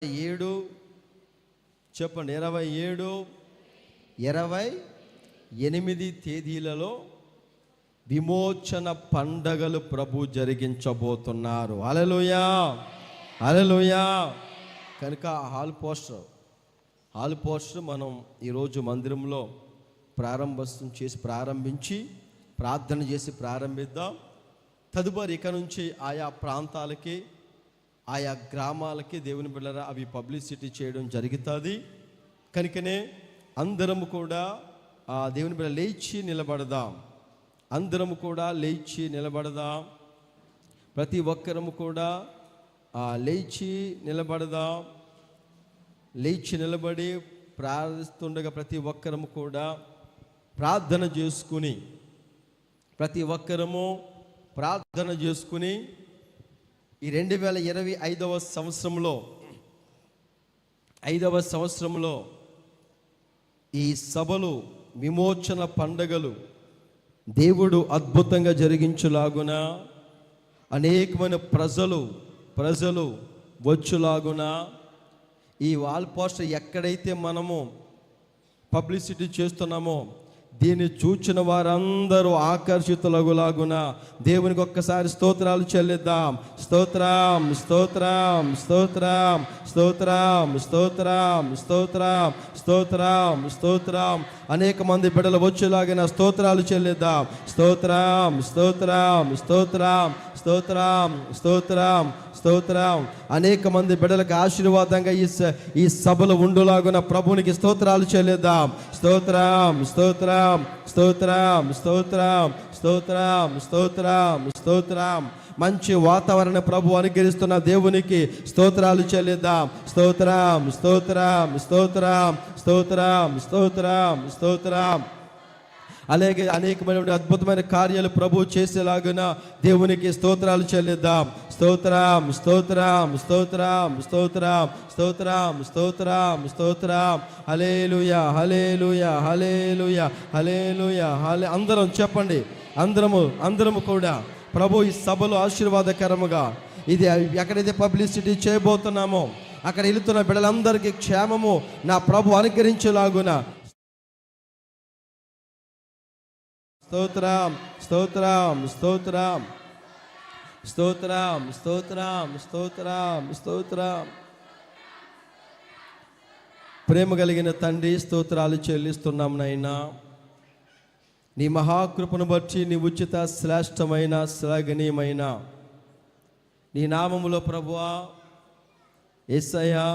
7 చెప్పండి 27, 28 తేదీలలో విమోచన పండగలు ప్రభు జరిగించబోతున్నారు. హల్లెలూయా, హల్లెలూయా. కనుక హాల్ పోస్టర్ మనం ఈరోజు మందిరంలో ప్రారంభించి ప్రార్థన చేసి ప్రారంభిద్దాం. తదుపరి ఇక నుంచి ఆయా ప్రాంతాలకి ఆయా గ్రామాలకి దేవుని బిడ్డలారా అవి పబ్లిసిటీ చేయడం జరుగుతుంది. కనుకనే అందరము కూడా దేవుని బిడ్డ లేచి నిలబడదాం. అందరము కూడా లేచి నిలబడదాం. ప్రతి ఒక్కరము కూడా లేచి నిలబడదాం. లేచి నిలబడి ప్రార్థిస్తుండగా ప్రతి ఒక్కరము కూడా ప్రార్థన చేసుకుని ఈ 2025వ సంవత్సరంలో ఈ సభలు విమోచన పండగలు దేవుడు అద్భుతంగా జరిగించులాగున అనేకమైన ప్రజలు వచ్చులాగున ఈ వాల్ పోస్టర్ ఎక్కడైతే మనము పబ్లిసిటీ చేస్తున్నామో దీన్ని చూచిన వారందరూ ఆకర్షితులగులాగున దేవునికి ఒక్కసారి స్తోత్రాలు చెల్లిద్దాం. స్తోత్రం, స్తోత్రం, స్తోత్రం, స్తోత్రం, స్తోత్రం, స్తోత్రం, స్తోత్రం, స్తోత్రం. అనేక మంది బిడ్డలు వచ్చేలాగిన స్తోత్రాలు చెల్లిద్దాం. స్తోత్రం, స్తోత్రం, స్తోత్రం, స్తోత్రం, స్తోత్రం, స్తోత్రం. అనేక మంది బిడ్డలకు ఆశీర్వాదంగా ఈ సభలు ఉండులాగున ప్రభునికి స్తోత్రాలు చెల్లిద్దాం. స్తోత్రం, స్తోత్రం, స్తోత్రం, స్తోత్రం, స్తోత్రం, స్తోత్రం, స్తోత్రం. మంచి వాతావరణ ప్రభు అనుగ్రహిస్తున్న దేవునికి స్తోత్రాలు చెల్లిద్దాం. స్తోత్రం, స్తోత్రం, స్తోత్రం, స్తోత్రం, స్తోత్రం, స్తోత్రం. అలాగే అనేకమైన అద్భుతమైన కార్యాలు ప్రభు చేసేలాగున దేవునికి స్తోత్రాలు చెల్లిద్దాం. స్తోత్రం, స్తోత్రం, స్తోత్రం, స్తోత్రం, స్తోత్రం, స్తోత్రం, స్తోత్రం. హల్లెలూయా, హల్లెలూయా, హల్లెలూయా, హల్లెలూయా. అందరం చెప్పండి. అందరము కూడా ప్రభు ఈ సభలో ఆశీర్వాదకరముగా ఇది ఎక్కడైతే పబ్లిసిటీ చేయబోతున్నామో అక్కడ వెళుతున్న బిడ్డలందరికీ క్షేమము నా ప్రభు అనుగ్రహించేలాగున స్తోత్రం, స్తోత్రం, స్తోత్రం, స్తోత్రం, స్తోత్రం, స్తోత్రం, స్తోత్రం. ప్రేమ కలిగిన తండ్రి, స్తోత్రాలు చెల్లిస్తున్నాం నైనా. నీ మహాకృపను బట్టి నీ ఉచిత శ్రేష్టమైన శ్లాఘనీయమైన నీ నామములో ప్రభువా యేసయ్యా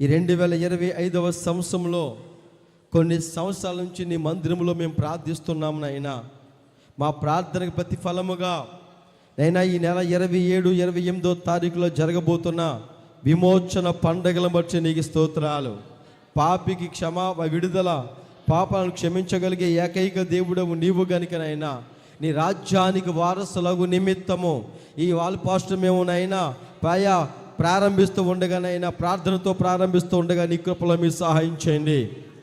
ఈ 2025వ సంవత్సరంలో కొన్ని సంవత్సరాల నుంచి నీ మందిరంలో మేము ప్రార్థిస్తున్నాము నైనా. మా ప్రార్థనకు ప్రతిఫలముగా నైనా ఈ నెల 27, 28వ తారీఖులో జరగబోతున్న విమోచన పండగలను బట్టి నీకు స్తోత్రాలు. పాపికి విడుదల, పాపాలను క్షమించగలిగే ఏకైక దేవుడవు నీవు గనుకనైనా నీ రాజ్యానికి వారసులగు నిమిత్తము ఈ వాల్ పోస్టర్ మేము నైనా ప్రారంభిస్తూ ఉండగానైనా ప్రార్థనతో ప్రారంభిస్తూ ఉండగా నీ కృపలో మీరు సహాయం చేయండి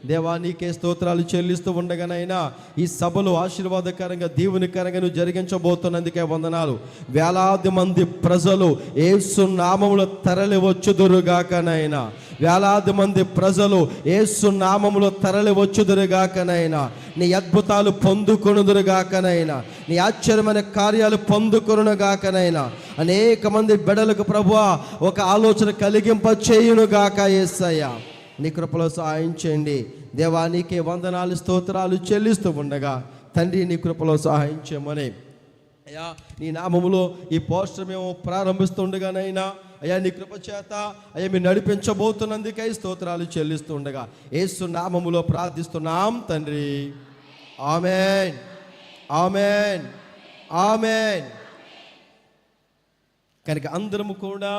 దేవా. నీకే స్తోత్రాలు చెల్లిస్తూ ఉండగానైనా ఈ సభలు ఆశీర్వాదకరంగా దీవెనకరంగా నువ్వు జరిగించబోతున్నందుకే వందనాలు. వేలాది మంది ప్రజలు యేసు నామములో తరలి వచ్చుదురుగాకనైనా, వేలాది మంది ప్రజలు యేసు నామములో తరలి వచ్చుదురుగాకనైనా, నీ అద్భుతాలు పొందుకొనుదురుగాకనైనా, నీ ఆశ్చర్యమైన కార్యాలు పొందుకొనుగాకనైనా, అనేక మంది బిడ్డలకు ప్రభువా ఒక ఆలోచన కలిగింప చేయునుగాక. యేసయ్యా నీ కృపలో సహాయం చేయండి దేవా. నీకే వందనాలు స్తోత్రాలు చెల్లిస్తూ ఉండగా తండ్రి నీ కృపలో సహాయం చేయమని అయ్యా నీ నామములో ఈ పోస్టర్ మేము ప్రారంభిస్తుండగానైనా అయ్యా నీ కృప చేత అయ్యా మీరు నడిపించబోతున్నందుకై స్తోత్రాలు చెల్లిస్తూ ఉండగా యేసు నామములో ప్రార్థిస్తున్నాం తండ్రి. ఆమేన్, ఆమేన్, ఆమేన్. కనుక అందరము కూడా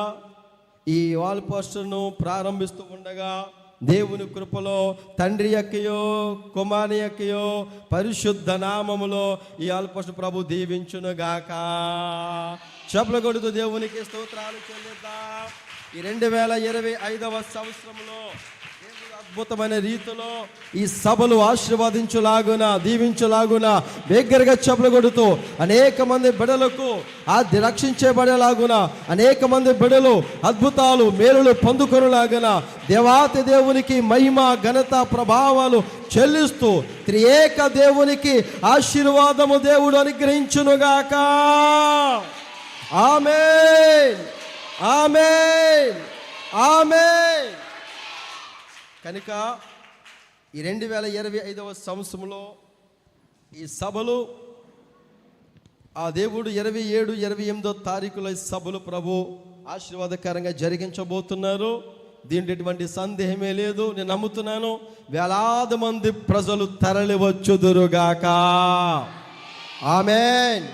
ఈ వాల్ పోస్టర్ను ప్రారంభిస్తూ ఉండగా దేవుని కృపలో తండ్రి యొక్కయో కుమారుని యొక్కయో పరిశుద్ధ నామములో ఈ వాల్ పోస్టర్ ప్రభు దీవించునుగాక. చప్పట్లు కొడుతూ దేవునికి స్తోత్రాలు చెల్లిద్దాం. ఈ 2025వ సంవత్సరంలో దేవుడు అద్భుతమైన రీతిలో ఈ సభలు ఆశీర్వదించులాగున, దీవించులాగున, బిగ్గరగా చెప్పులు కొడుతూ అనేక మంది బిడ్డలకు అది రక్షించబడేలాగున, అనేక మంది బిడ్డలు అద్భుతాలు మేలులు పొందుకొనులాగున దేవాతి దేవునికి మహిమ ఘనత ప్రభావాలు చెల్లిస్తూ త్రియేక దేవునికి ఆశీర్వాదము దేవుడు అనుగ్రహించునుగాక. ఆమేన్, ఆమేన్, ఆమేన్. కనుక ఈ 2025వ సంవత్సరంలో ఈ సభలు ఆ దేవుడు 27, 28వ తారీఖుల ఈ సభలు ప్రభు ఆశీర్వాదకరంగా జరిగించబోతున్నారు. దీంట్లో ఎటువంటి సందేహమే లేదు. నేను నమ్ముతున్నాను వేలాది మంది ప్రజలు తరలి వచ్చుదురుగాక. ఆమేన్,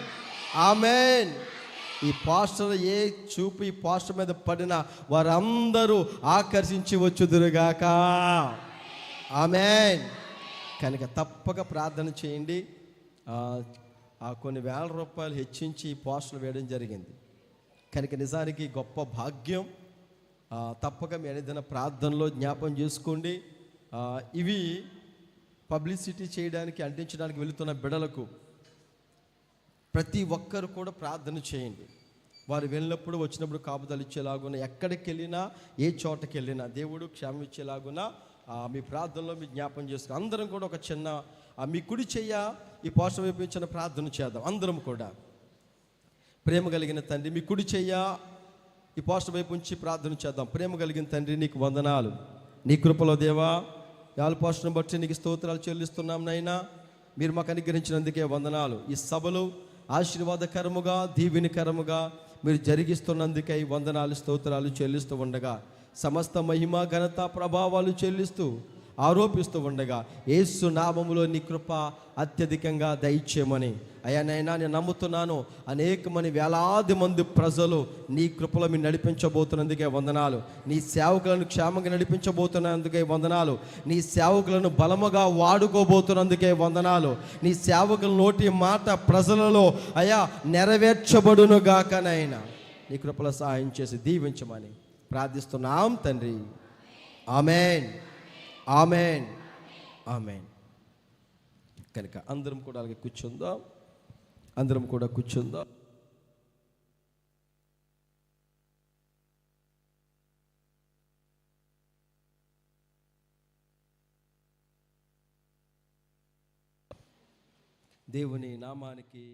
ఆమేన్. ఈ పాస్టర్ ఏ చూపు ఈ పాస్టర్ మీద పడిన వారందరూ ఆకర్షించి వచ్చుదురుగాక. ఆమేన్. కనుక తప్పక ప్రార్థన చేయండి. కొన్ని వేల రూపాయలు హెచ్చించి ఈ పోస్టులు వేయడం జరిగింది. కనుక నిజానికి గొప్ప భాగ్యం. తప్పక మీ ఏదైనా ప్రార్థనలో జ్ఞాపం చేసుకోండి. ఇవి పబ్లిసిటీ చేయడానికి, అంటించడానికి వెళుతున్న బిడ్డలకు ప్రతి ఒక్కరు కూడా ప్రార్థన చేయండి. వారు వెళ్ళినప్పుడు వచ్చినప్పుడు కాపుదలు ఇచ్చేలాగున, ఎక్కడికి వెళ్ళినా ఏ చోటకి వెళ్ళినా దేవుడు క్షేమం ఇచ్చేలాగున మీ ప్రార్థనలో మీ జ్ఞాపం చేసుకో. అందరం కూడా ఒక చిన్న మీ కుడి చెయ్య ఈ పోషణ వైపు చిన్న ప్రార్థన చేద్దాం. అందరం కూడా ప్రేమ కలిగిన తండ్రి, మీ కుడి చెయ్య ఈ పోషణ వైపు ఉంచి ప్రార్థన చేద్దాం. ప్రేమ కలిగిన తండ్రి, నీకు వందనాలు. నీ కృపలో దేవా యాల పోషణను బట్టి నీకు స్తోత్రాలు చెల్లిస్తున్నాం నైనా. మీరు మాకు అనుగ్రహించినందుకే వందనాలు. ఈ సభలు ఆశీర్వాదకరముగా, దీవెనకరముగా మీరు జరిగిస్తున్నందుకై వందనాలు, స్తోత్రాలు చెల్లిస్తూ ఉండగా, సమస్త మహిమ ఘనత ప్రభావాలు చెల్లిస్తూ ఆరోపిస్తూ ఉండగా, యేసు నామములో నీ కృప అత్యధికంగా దయచేయమని అయ్యానైనా నేను నమ్ముతున్నాను. అనేకమంది వేలాది మంది ప్రజలు నీ కృపలో మీరు నడిపించబోతున్నందుకే వందనాలు. నీ సేవకులను క్షేమంగా నడిపించబోతున్నందుకే వందనాలు. నీ సేవకులను బలముగా వాడుకోబోతున్నందుకే వందనాలు. నీ సేవకుల నోటి మాట ప్రజలలో అయా నెరవేర్చబడునుగాకనైనా నీ కృపలో సహాయం చేసి దీవించమని ప్రార్థిస్తున్నాం తండ్రి. ఆమేన్, ఆమేన్, ఆమేన్. కనుక అందరం కూడా అలాగే కూర్చుందాం. అందరం కూడా కూర్చుందాం. దేవుని నామానికి